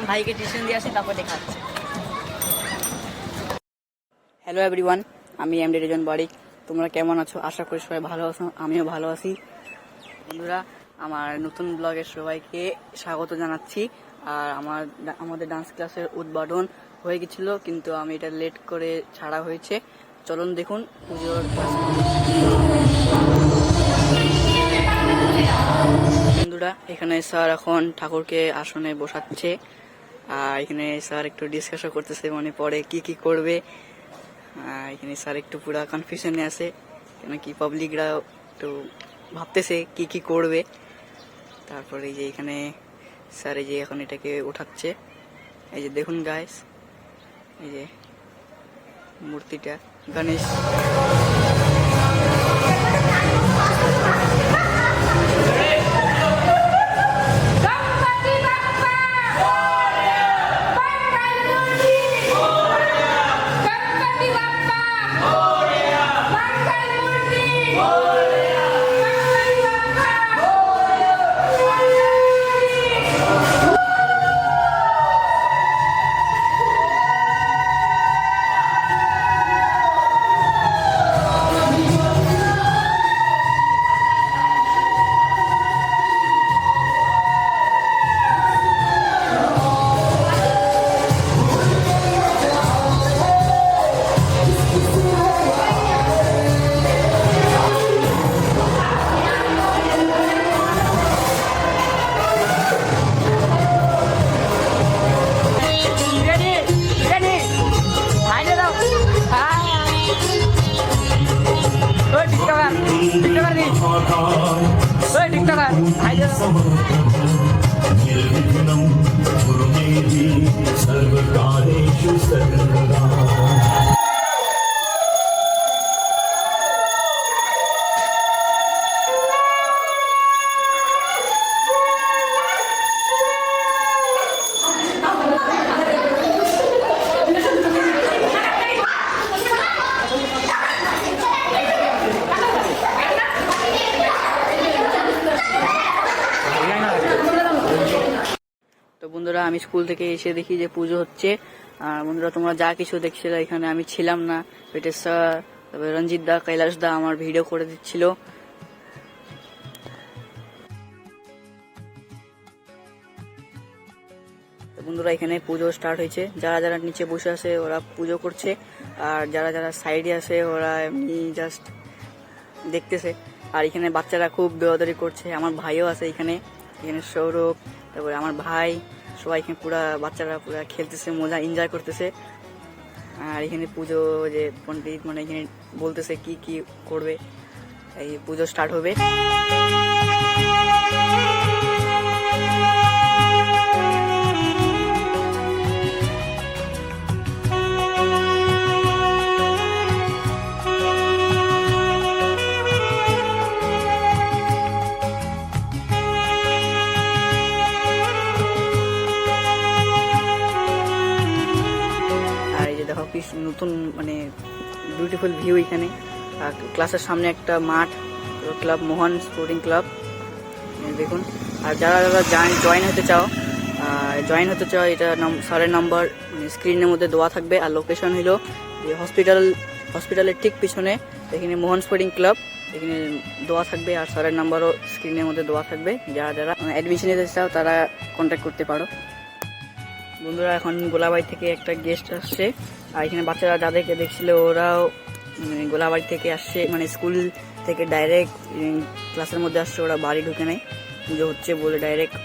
ভাইকে টিউশন দিয়ে আসি, তারপর দেখা হচ্ছে। হ্যালো এভরিওয়ান, আমি এমডি রেজন বারিক। তোমরা কেমন আছো? আশা করি সবাই ভালো আছো, আমিও ভালো আছি। বন্ধুরা, আমার নতুন ব্লগে সবাইকে স্বাগত জানাচ্ছি। আর আমাদের ডান্স ক্লাসের উদ্বোধন হয়ে গেছিলো, কিন্তু আমি এটা লেট করে ছাড়া হয়েছে। চলুন দেখুন পুজোর ক্লাস। বন্ধুরা, এখানে স্যার এখন ঠাকুরকে আসনে বসাচ্ছে, আর এখানে স্যার একটু ডিসকাশন করতেছে, মানে পরে কি করবে। এখানে স্যার একটু পুরো কনফিউশনে আছে, কেন কি পাবলিকরা একটু ভাবতেছে কি করবে। তারপরে এই যে এখানে স্যার এই যে এখন এটাকে উঠাচ্ছে, এই যে দেখুন গাইস, এই যে মূর্তিটা গণেশ। सर्वकारेषु सर्वदा। তো বন্ধুরা, আমি স্কুল থেকে এসে দেখি যে পুজো হচ্ছে। আর বন্ধুরা, তোমরা যা কিছু দেখছিলে এখানে আমি ছিলাম না, এটা স্যার, তারপরে রঞ্জিত দা, কৈলাস দা আমার ভিডিও করে দিচ্ছিল। তো বন্ধুরা, এখানে পুজো স্টার্ট হয়েছে। যারা যারা নিচে বসে আছে ওরা পুজো করছে, আর যারা যারা সাইডে আছে ওরা এমনি জাস্ট দেখতেছে। আর এখানে বাচ্চারা খুব দৌড়াদৌড়ি করছে, আমার ভাইও আছে এখানে সৌরভ, তারপরে আমার ভাই, সবাই এখানে পুরা বাচ্চারা পুরা খেলতেছে, মজা এনজয় করতেছে। আর এখানে পুজো যে পণ্ডিত মানে এখানে বলতেছে কি করবে, এই পুজো স্টার্ট হবে। নতুন মানে বিউটিফুল ভিউ এখানে। ক্লাসের সামনে একটা মাঠ, ক্লাব মোহন স্পোর্টিং ক্লাব, দেখুন। আর যারা যারা জয়েন হতে চাও এটা স্যারের নাম্বার স্ক্রিনের মধ্যে দেওয়া থাকবে। আর লোকেশন হলো হসপিটালের ঠিক পিছনে, এখানে মোহন স্পোর্টিং ক্লাব এখানে দেওয়া থাকবে। আর স্যারের নাম্বারও স্ক্রিনের মধ্যে দেওয়া থাকবে। যারা যারা অ্যাডমিশন নিতে চাও তারা কন্ট্যাক্ট করতে পারো। বন্ধুরা, এখন গোলাবাড়ি থেকে একটা গেস্ট আসছে। আর এখানে বাচ্চারা যাদেরকে দেখছিল ওরাও গোলাবাড়ি থেকে আসছে, মানে স্কুল থেকে ডাইরেক্ট ক্লাসের মধ্যে আসছে, ওরা বাড়ি ঢুকে নেয়, পুজো হচ্ছে বলে ডাইরেক্ট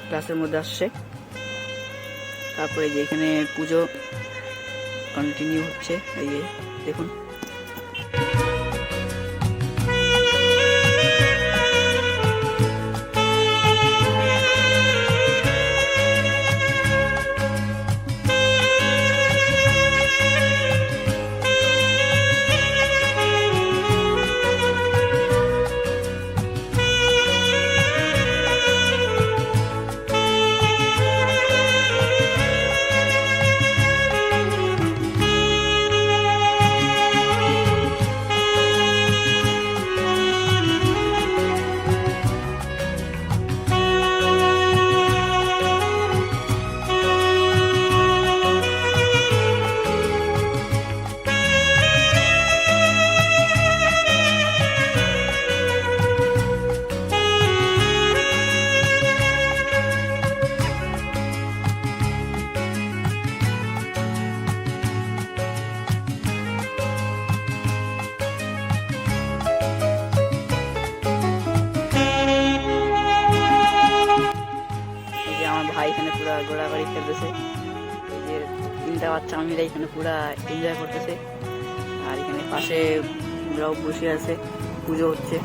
ক্লাসের মধ্যে আসছে। তারপরে যে এখানে পুজো কন্টিনিউ হচ্ছে, এই যে দেখুন। ঘোরাঘুরি খেলতেছে। এই যে 3টা বাচ্চা আমিরা এখানে পুরা এনজয় করতেছে। আর এখানে পাশে ওরাও বসে আছে, পুজো হচ্ছে।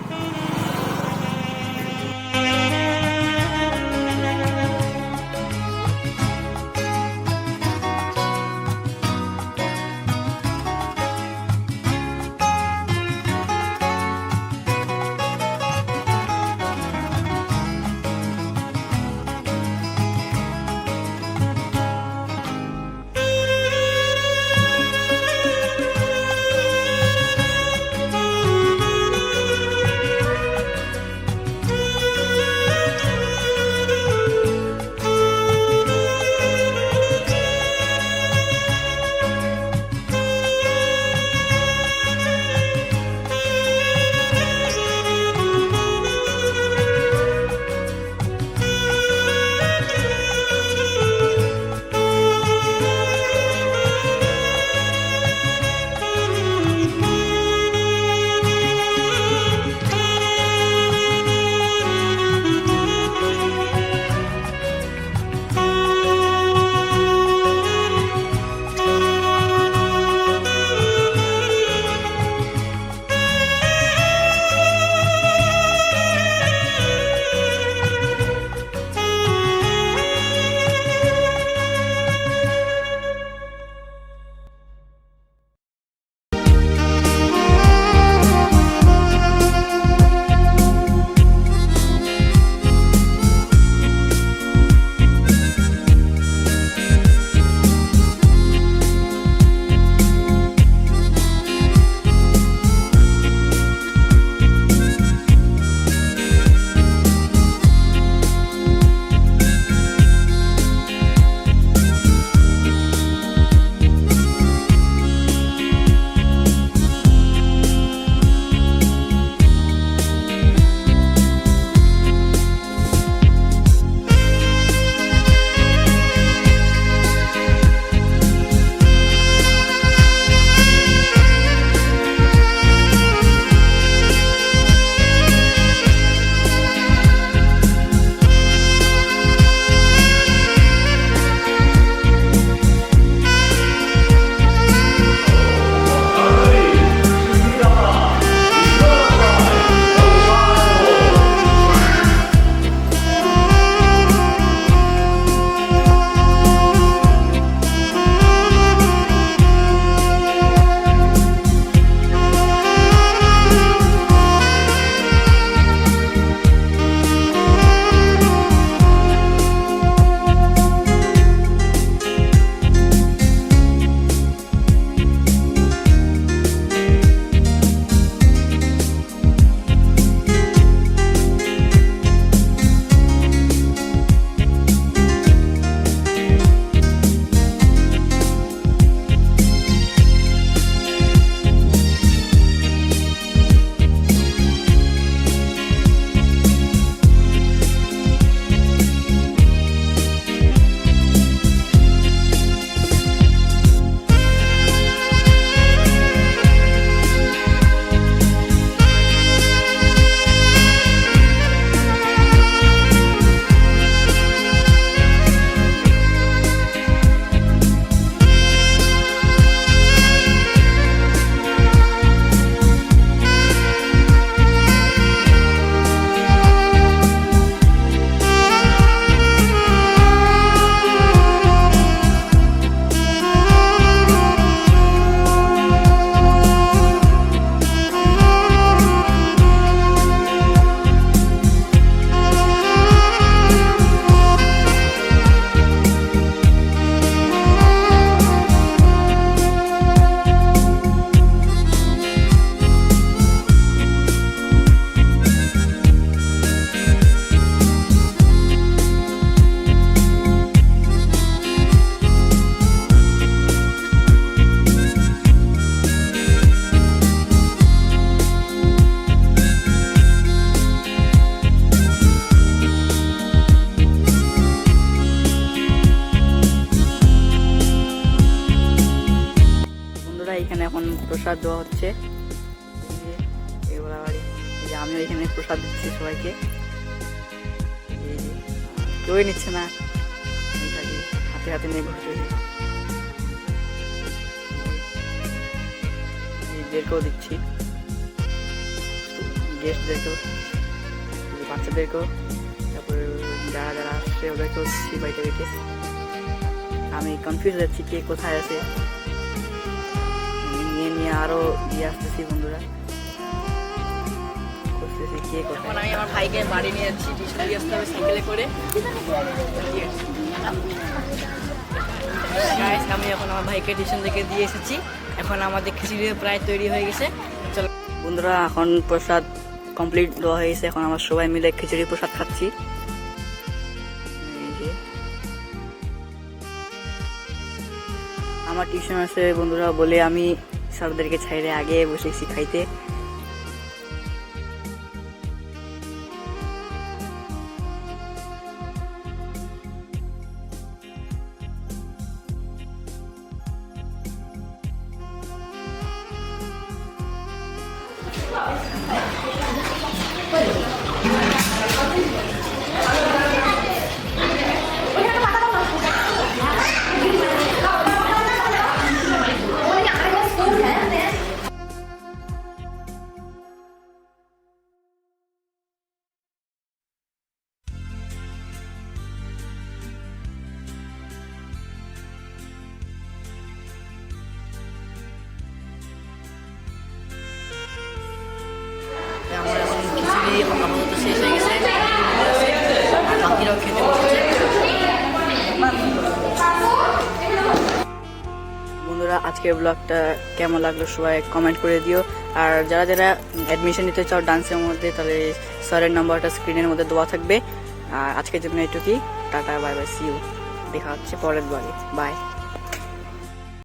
প্রসাদ দেওয়া হচ্ছে। এগুলা বাড়ি আমিও এখানে প্রসাদ দিচ্ছি সবাইকে, কেউই নিচ্ছে না। হাতে হাতে নিয়ে ঘুরতেছি। নিজেদেরকেও দিচ্ছি, গেস্টদেরকেও, বাচ্চাদেরকেও, তারপরে যারা যারা আসছে ওদেরকেও দিচ্ছি বাইটে বাইটে। আমি কনফিউজ যাচ্ছি কে কোথায় আছে, নিয়ে নিয়ে আরও দিয়ে আসতেছি বন্ধুরা, খুঁজতেছি কে কোথায়। এখন আমি আমার ভাইকে বাড়ি নিয়ে যাচ্ছি, টিউশন দিয়ে আসতে হবে সাইকেলে করে। Guys, আমি এখন আমার ভাইকে টিউশন থেকে দিয়ে এসেছি। এখন আমাদের খিচুড়ি প্রায় তৈরি হয়ে গেছে। চলো বন্ধুরা, এখন প্রসাদ কমপ্লিট দেওয়া হয়ে গেছে। এখন আমরা সবাই মিলে খিচুড়ি প্রসাদ খাচ্ছি। এই যে আমার টিউশন আছে বন্ধুরা বলে আমি স্যারদেরকে ছাইড়ে আগে বসেছি খাইতে। আমার এখন খিচুড়ি আপাতত শেষ হয়ে গেছে, আর বাকিরাও খেতে বসেছে। বন্ধুরা, আজকের ব্লগটা কেমন লাগলো সবাই কমেন্ট করে দিও। আর যারা যারা অ্যাডমিশন নিতে চাও ডান্সের মধ্যে, তাহলে স্যারের নাম্বারটা স্ক্রিনের মধ্যে দেওয়া থাকবে। আর আজকের জন্য এটুকুই, tata, bye bye, see you, দেখা হচ্ছে পরের ব্লগে, বাই।